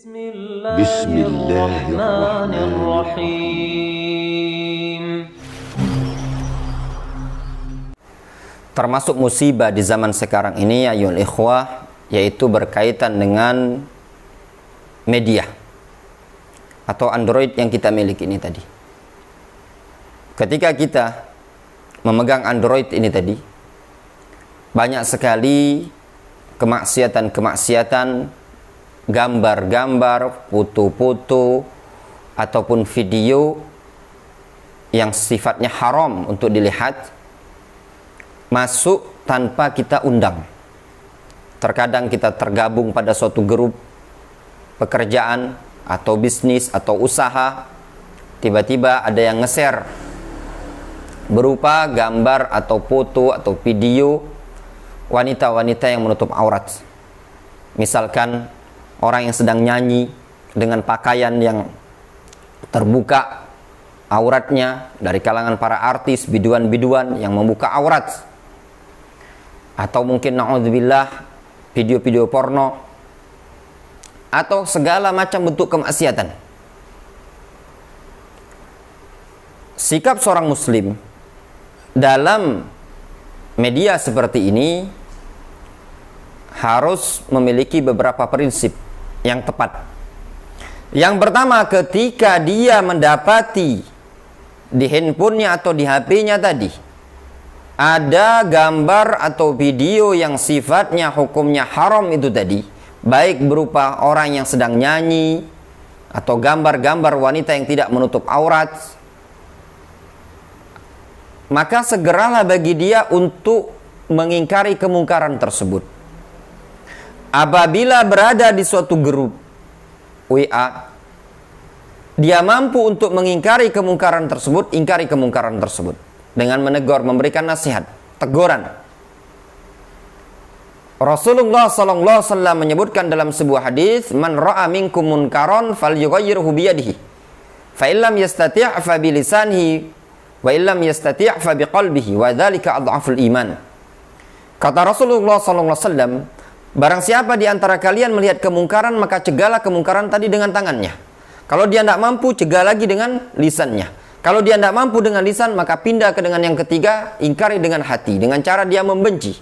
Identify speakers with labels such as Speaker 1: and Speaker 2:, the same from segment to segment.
Speaker 1: Bismillahirrahmanirrahim.
Speaker 2: Termasuk musibah di zaman sekarang ini ya ayuhal ikhwah, yaitu berkaitan dengan media atau Android yang kita miliki ini tadi. Ketika kita memegang Android ini tadi, banyak sekali kemaksiatan-kemaksiatan, gambar-gambar, foto-foto ataupun video yang sifatnya haram untuk dilihat masuk tanpa kita undang. Terkadang kita tergabung pada suatu grup pekerjaan atau bisnis atau usaha, tiba-tiba ada yang nge-share berupa gambar atau foto atau video wanita-wanita yang menutup aurat. Misalkan orang yang sedang nyanyi dengan pakaian yang terbuka auratnya, dari kalangan para artis, biduan-biduan yang membuka aurat, atau mungkin na'udzubillah video-video porno, atau segala macam bentuk kemaksiatan. Sikap seorang muslim dalam media seperti ini harus memiliki beberapa prinsip yang tepat. Yang pertama, ketika dia mendapati di handphonenya atau di HP-nya tadi ada gambar atau video yang sifatnya hukumnya haram itu tadi, baik berupa orang yang sedang nyanyi atau gambar-gambar wanita yang tidak menutup aurat, maka segeralah bagi dia untuk mengingkari kemungkaran tersebut. Apabila berada di suatu grup WA, dia mampu untuk mengingkari kemungkaran tersebut, ingkari kemungkaran tersebut dengan menegur, memberikan nasihat, teguran. Rasulullah sallallahu alaihi wasallam menyebutkan dalam sebuah hadis, "Man ra'a minkum munkaran falyughayyirhu bi yadihi, fa illam yastati' fa bi lisanihi, wa illam yastati' fa bi qalbihi, wa dzalika adhaful iman." Kata Rasulullah sallallahu alaihi wasallam, barang siapa di antara kalian melihat kemungkaran, maka cegahlah kemungkaran tadi dengan tangannya. Kalau dia tidak mampu, cegah lagi dengan lisannya. Kalau dia tidak mampu dengan lisan, maka pindah ke dengan yang ketiga, ingkari dengan hati, dengan cara dia membenci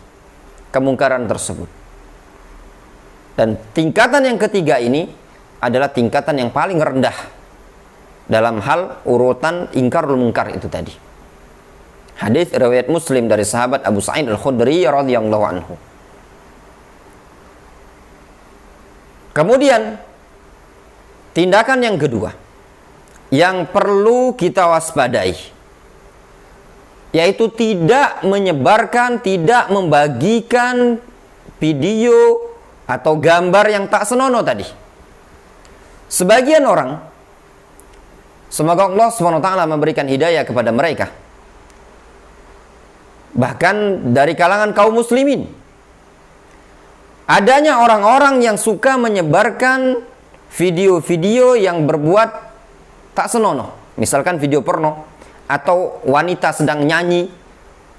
Speaker 2: kemungkaran tersebut. Dan tingkatan yang ketiga ini adalah tingkatan yang paling rendah dalam hal urutan ingkarul munkar itu tadi. Hadis riwayat Muslim dari sahabat Abu Sa'id Al-Khudri radhiyallahu anhu. Kemudian tindakan yang kedua yang perlu kita waspadai, yaitu tidak menyebarkan, tidak membagikan video atau gambar yang tak senonoh tadi. Sebagian orang, semoga Allah SWT memberikan hidayah kepada mereka, bahkan dari kalangan kaum muslimin, adanya orang-orang yang suka menyebarkan video-video yang berbuat tak senonoh. Misalkan video porno, atau wanita sedang nyanyi,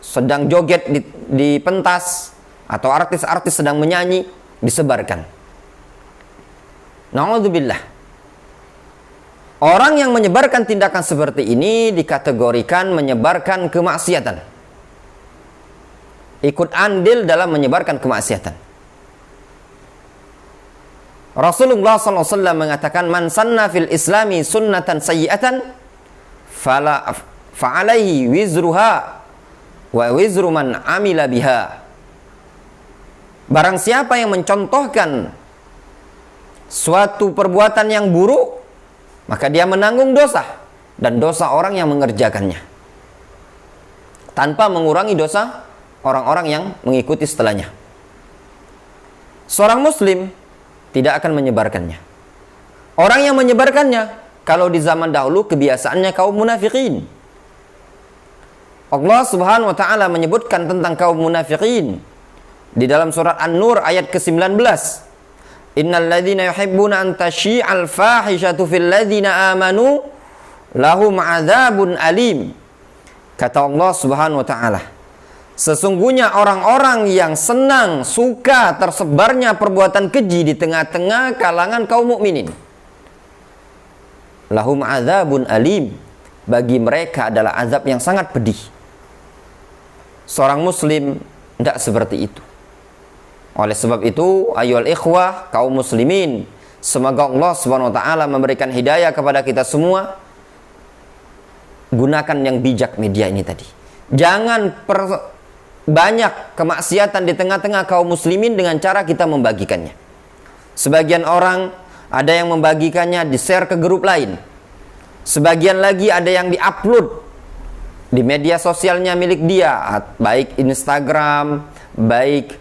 Speaker 2: sedang joget di pentas, atau artis-artis sedang menyanyi, disebarkan. Na'udzubillah. Orang yang menyebarkan tindakan seperti ini dikategorikan menyebarkan kemaksiatan, ikut andil dalam menyebarkan kemaksiatan. Rasulullah SAW mengatakan, "Man sanna fil islami sunnatan sayyi'atan fa'alaihi wizruha wa wizru man amila biha." Barang siapa yang mencontohkan suatu perbuatan yang buruk, maka dia menanggung dosa dan dosa orang yang mengerjakannya, tanpa mengurangi dosa orang-orang yang mengikuti setelahnya. Seorang muslim tidak akan menyebarkannya. Orang yang menyebarkannya, kalau di zaman dahulu kebiasaannya kaum munafikin. Allah Subhanahu wa taala menyebutkan tentang kaum munafikin di dalam surat An-Nur ayat ke-19. Innal ladzina yuhibbuna an tashi'al fahishatu fil ladzina amanu lahum adzabun alim. Kata Allah Subhanahu wa taala, Sesungguhnya orang-orang yang senang, suka tersebarnya perbuatan keji di tengah-tengah kalangan kaum mukminin, lahum azabun alim, bagi mereka adalah azab yang sangat pedih. Seorang muslim tidak seperti itu. Oleh sebab itu, ayyuhal ikhwah, kaum muslimin, semoga Allah Subhanahu wa taala memberikan hidayah kepada kita semua. Gunakan yang bijak media ini tadi. Jangan banyak kemaksiatan di tengah-tengah kaum muslimin dengan cara kita membagikannya. Sebagian orang ada yang membagikannya di-share ke grup lain. Sebagian lagi ada yang di-upload di media sosialnya milik dia, baik Instagram, baik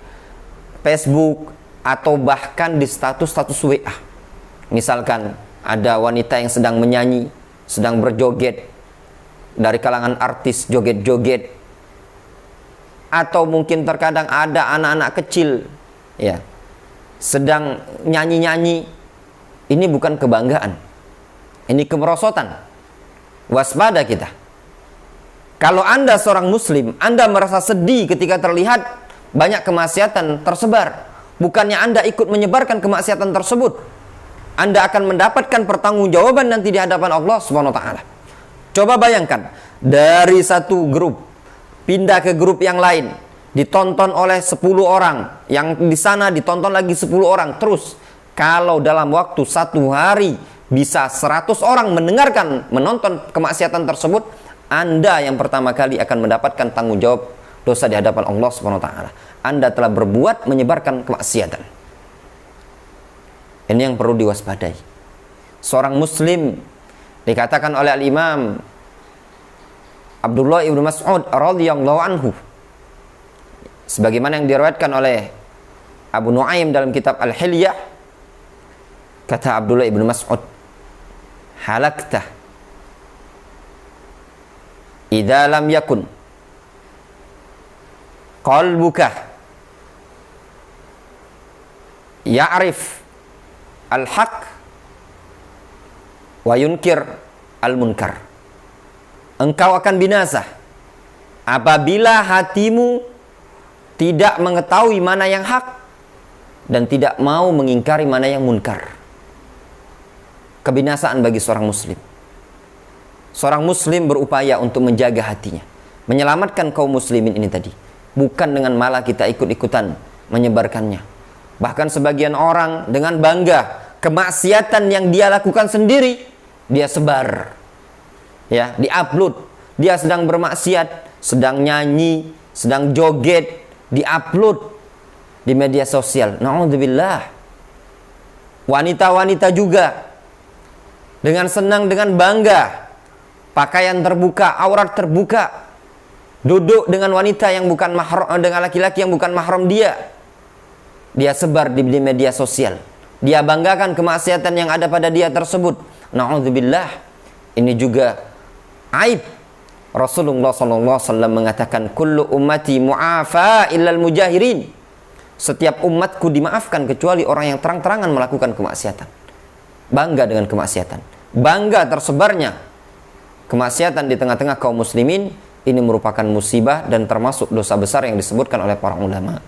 Speaker 2: Facebook, atau bahkan di status-status WA. Misalkan ada wanita yang sedang menyanyi, sedang berjoget, dari kalangan artis joget-joget, atau mungkin terkadang ada anak-anak kecil ya sedang nyanyi-nyanyi. Ini bukan kebanggaan, ini kemerosotan. Waspada kita. Kalau Anda seorang muslim, Anda merasa sedih ketika terlihat banyak kemaksiatan tersebar, bukannya Anda ikut menyebarkan kemaksiatan tersebut, Anda akan mendapatkan pertanggungjawaban nanti di hadapan Allah Subhanahu wa taala. Coba bayangkan, dari satu grup pindah ke grup yang lain, ditonton oleh 10 orang, yang di sana ditonton lagi 10 orang, terus kalau dalam waktu 1 hari bisa 100 orang menonton kemaksiatan tersebut, Anda yang pertama kali akan mendapatkan tanggung jawab dosa di hadapan Allah Subhanahu wa taala. Anda telah berbuat menyebarkan kemaksiatan. Ini yang perlu diwaspadai. Seorang muslim, dikatakan oleh Al-Imam Abdullah ibnu Mas'ud radhiyallahu anhu, sebagaimana yang diriwayatkan oleh Abu Nuaim dalam kitab Al-Hilyah, kata Abdullah ibnu Mas'ud, halakta idza lam yakun qalbuka ya'rif al-haq wa yunkir al-munkar. Engkau akan binasa apabila hatimu tidak mengetahui mana yang hak dan tidak mau mengingkari mana yang munkar. Kebinasaan bagi seorang muslim. Seorang muslim berupaya untuk menjaga hatinya, menyelamatkan kaum muslimin ini tadi, bukan dengan malah kita ikut-ikutan menyebarkannya. Bahkan sebagian orang dengan bangga kemaksiatan yang dia lakukan sendiri dia sebar, ya, diupload. Dia sedang bermaksiat, sedang nyanyi, sedang joget, diupload di media sosial. Na'udzubillah. Wanita-wanita juga dengan senang, dengan bangga, pakaian terbuka, aurat terbuka, duduk dengan wanita yang bukan mahram, dengan laki-laki yang bukan mahram dia sebar di media sosial. Dia banggakan kemaksiatan yang ada pada dia tersebut. Na'udzubillah. Ini juga aib. Rasulullah SAW mengatakan, kullu ummati mu'afa illal mujahirin. Setiap umatku dimaafkan kecuali orang yang terang-terangan melakukan kemaksiatan. Bangga dengan kemaksiatan, bangga tersebarnya kemaksiatan di tengah-tengah kaum muslimin. Ini merupakan musibah dan termasuk dosa besar yang disebutkan oleh para ulama.